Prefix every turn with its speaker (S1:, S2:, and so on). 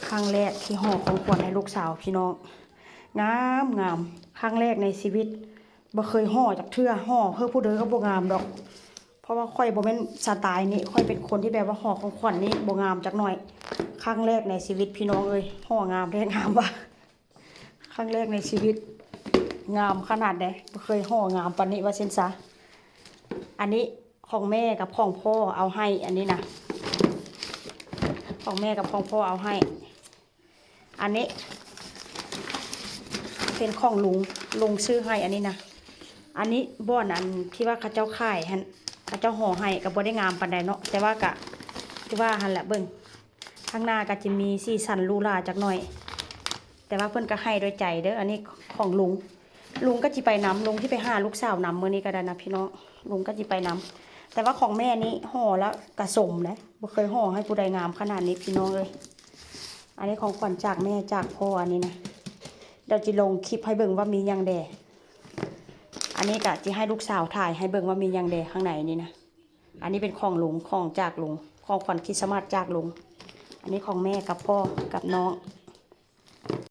S1: ครั้งแรกที่ห่อของขวัญให้ลูกสาวพี่น้องงามงามครั้งแรกในชีวิตบ่เคยห่อจากเทื่อห่อเพื่อผู้เด้อก็บ่งามดอกเพราะว่าค่อยบ่แม่นสไตล์นี้ค่อยเป็นคนที่แบบว่าห่อของขวัญนี่บ่งามจักหน่อยครั้งแรกในชีวิตพี่น้องเอ้ยห่องามแท้งามว่ะครั้งแรกในชีวิตงามขนาดใดบ่เคยห่องามปานนี้ว่าซั่นซะอันนี้ของแม่กับของพ่อเอาให้อันนี้นะของแม่กับของพ่อเอาให้อันนี้เป็นของลุงซื้อให้อันนี้นะอันนี้บ้อนอันที่ว่าข้าเจ้าข่ายฮันข้าเจ้าห่อให้กับบ่ได้งามปานใดเนาะแต่ว่ากะที่ว่าหันแหละเบิ่งข้างหน้าก็จะมีสีสันลูลาจักหน่อยแต่ว่าเพิ่นก็ให้ด้วยใจเด้ออันนี้ของลุงก็จิไปนำลุงที่ไปหาลูกสาวนำมื้อนี้ก็ได้นะพี่น้องลุงก็จิไปนำแต่ว่าของแม่นี้ห่อแล้วกระสมนะบ่เคยห่อให้ผู้ใดงามขนาดนี้พี่น้องเลยอันนี้ของขวัญจากแม่จากพ่ออันนี้นะเดี๋ยวจะลงคลิปให้เบิ่งว่ามียังแดอันนี้ก็จะให้ลูกสาวถ่ายให้เบิ่งว่ามียังแดข้างในนี่นะอันนี้เป็นของลุงของจากลุงของขวัญคริสต์มาสจากลุงอันนี้ของแม่กับพ่อกับน้อง